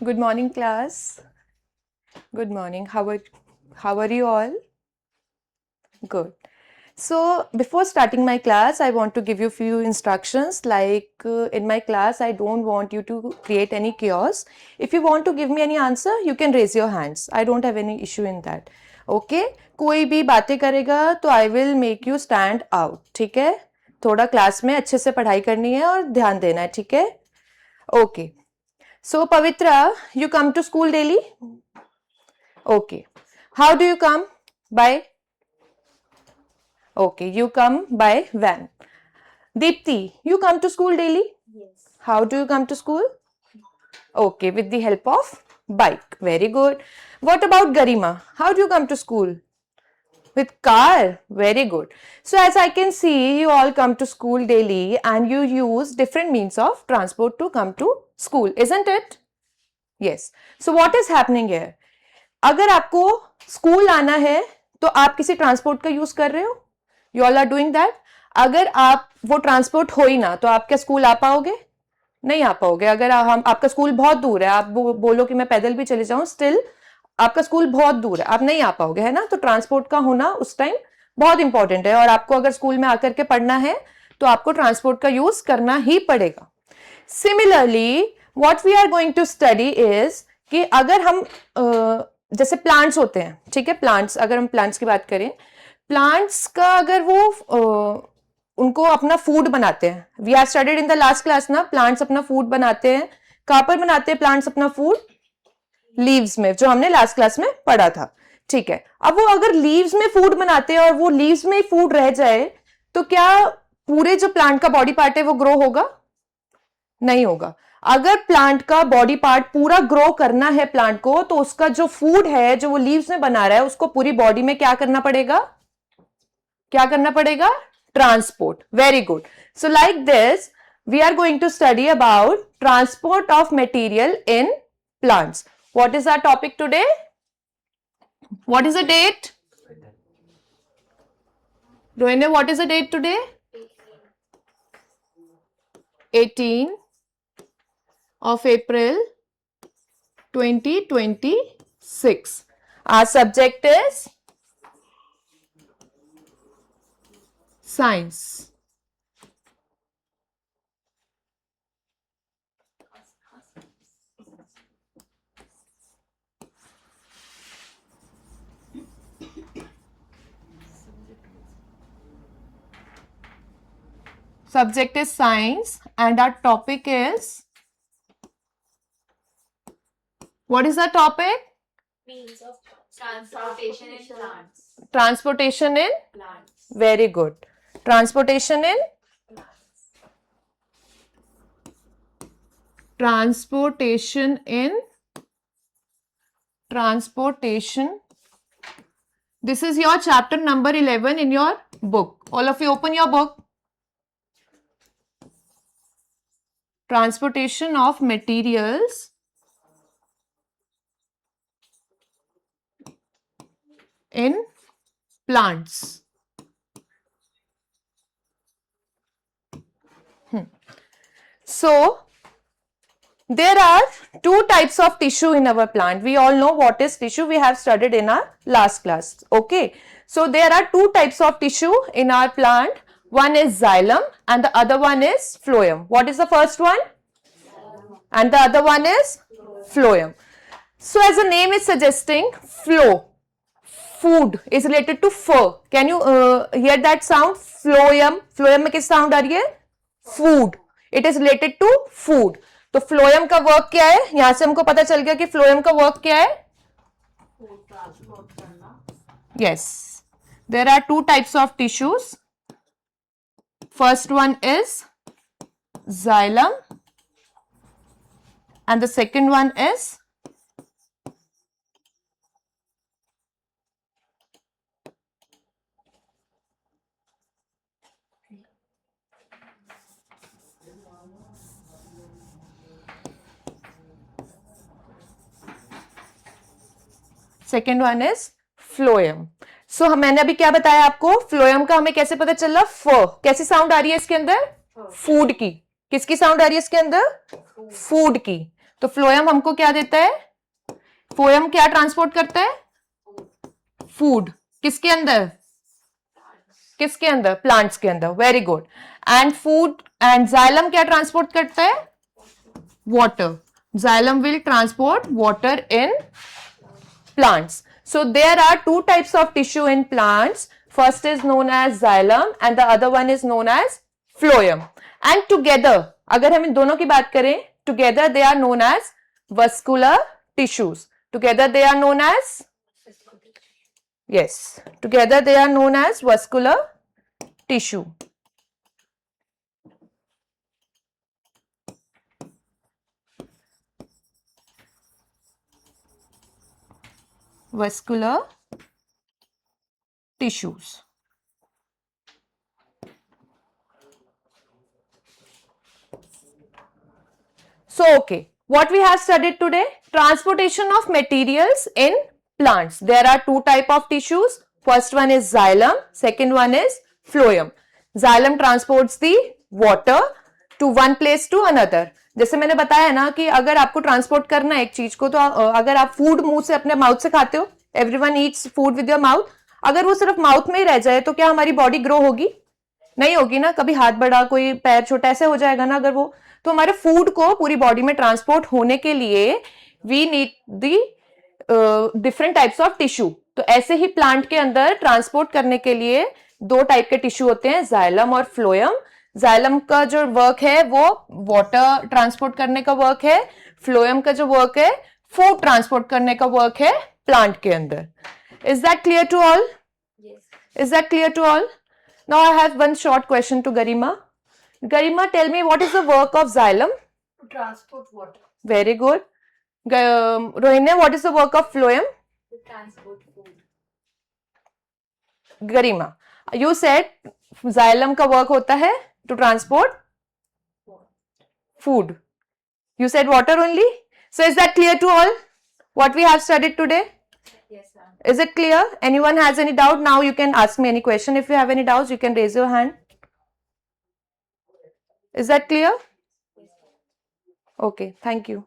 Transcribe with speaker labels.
Speaker 1: Good morning, class. Good morning. How are you all? Good. So, before starting my class, I want to give you few instructions. Like in my class, I don't want you to create any chaos. If you want to give me any answer, you can raise your hands. I don't have any issue in that. Okay? कोई भी बातें करेगा तो I will make you stand out. ठीक है? थोड़ा class में अच्छे से पढ़ाई करनी है और ध्यान देना है. ठीक है? Okay. So, Pavitra, you come to school daily? Okay. How do you come? By? Okay, you come by van. Deepti, you come to school daily?
Speaker 2: Yes.
Speaker 1: How do you come to school? Okay, with the help of bike. Very good. What about Garima? How do you come to school? With car. Very good. So as I can see, you all come to school daily and you use different means of transport to come to school, isn't it? Yes. So what is happening here? अगर आपको school आना है तो आप किसी transport का use कर रहे हो. You all are doing that. अगर आप वो ट्रांसपोर्ट हो ही ना तो आप क्या स्कूल आ पाओगे? नहीं आ पाओगे. अगर हम आपका स्कूल बहुत दूर है, आप बोलो कि मैं पैदल भी चले जाऊं, स्टिल आपका स्कूल बहुत दूर है, आप नहीं आ पाओगे, है ना. तो ट्रांसपोर्ट का होना उस टाइम बहुत इंपॉर्टेंट है और आपको अगर स्कूल में आकर के पढ़ना है तो आपको ट्रांसपोर्ट का यूज करना ही पड़ेगा. Similarly what we are going to study is कि अगर हम जैसे प्लांट्स होते हैं, ठीक है, प्लांट्स, अगर हम प्लांट्स की बात करें, प्लांट्स का अगर वो उनको अपना फूड बनाते हैं, we are studied in the last class ना, प्लांट्स अपना फूड बनाते हैं. कहां पर बनाते हैं प्लांट्स अपना फूड? लीव्स में, जो हमने लास्ट क्लास में पढ़ा था. ठीक है. अब वो अगर लीव्स में फूड बनाते हैं और वो लीव्स में ही फूड रह जाए तो क्या पूरे जो प्लांट का बॉडी पार्ट है वो ग्रो होगा? नहीं होगा. अगर प्लांट का बॉडी पार्ट पूरा ग्रो करना है प्लांट को, तो उसका जो फूड है जो वो लीव्स में बना रहा है उसको पूरी बॉडी में क्या करना पड़ेगा? क्या करना पड़ेगा? Transport. Very good. So like this we are going to study about transport of material in plants. What is our topic today? What is the date? Rohini, what is the date today? 18 of April 2026. Our subject is science. Subject is science and our topic is, what is the topic?
Speaker 2: Means of transportation in plants.
Speaker 1: Transportation in?
Speaker 2: Plants.
Speaker 1: Very good. Transportation in? Transportation in? Transportation. This is your chapter number 11 in your book. All of you open your book. Transportation of materials in plants. So there are two types of tissue in our plant. We all know what is tissue. We have studied in our last class. Okay. So there are two types of tissue in our plant. One is xylem and the other one is phloem. What is the first one?
Speaker 2: Xylem.
Speaker 1: And the other one is phloem. So as the name is suggesting, phlo, food is related to fur. Can you hear that sound? Phloem. Phloem में किस sound आ रही है? Food. It is related to food. तो phloem का work क्या है? यहां से हमको पता चल गया कि phloem का work क्या है?
Speaker 2: Food transport करना.
Speaker 1: Yes. There are two types of tissues. First one is xylem and the second one is phloem. सो मैंने अभी क्या बताया आपको? फ्लोएम का हमें कैसे पता चला? फ. कैसी साउंड आ रही है इसके अंदर? फूड की. किसकी साउंड आ रही है इसके अंदर? फूड की. तो फ्लोएम हमको क्या देता है? फ्लोएम क्या ट्रांसपोर्ट करता है? फूड। किसके अंदर? किसके अंदर? प्लांट्स के अंदर। Very good. And food and xylem क्या ट्रांसपोर्ट करता है? Water. Xylem will transport water in plants. So there are two types of tissue in plants. First is known as xylem and the other one is known as phloem. And together, अगर हम इन दोनों की बात करें, together they are known as vascular tissues. Together they are known as, yes, together they are known as vascular tissue. Vascular tissues. So, okay, what we have studied today? Transportation of materials in plants. There are two type of tissues. First one is xylem, second one is phloem. Xylem transports the water to one place to another. जैसे मैंने बताया ना कि अगर आपको transport करना है एक चीज को, तो अगर आप फूड मुंह से अपने माउथ से खाते हो, everyone Yeats food with your mouth, अगर वो सिर्फ माउथ में ही रह जाए तो क्या हमारी बॉडी ग्रो होगी? नहीं होगी ना। कभी हाथ बड़ा, कोई पैर छोटा, ऐसे हो जाएगा ना अगर वो। तो हमारे फूड को पूरी बॉडी में ट्रांसपोर्ट होने के लिए we need the different types of tissue. तो ऐसे ही प्लांट के अंदर ट्रांसपोर्ट करने के लिए दो टाइप के टिश्यू होते हैं, जाइलम और फ्लोएम। जाइलम का जो वर्क है वो वाटर ट्रांसपोर्ट करने का वर्क है, फ्लोएम का जो वर्क है फूड ट्रांसपोर्ट करने का वर्क है प्लांट के अंदर। Is that clear to all? Is that clear to all? Now I have one short question to Garima. Garima, tell me what is the work of xylem?
Speaker 2: To transport water.
Speaker 1: Very good. Rohini, what is the work of phloem?
Speaker 2: To transport food.
Speaker 1: Garima, you said xylem का work होता है to transport food. You said water only. So is that clear to all? What we have studied today?
Speaker 2: Yes, ma'am.
Speaker 1: Is it clear? Anyone has any doubt? Now you can ask me any question. If you have any doubts, you can raise your hand. Is that clear? Okay, thank you.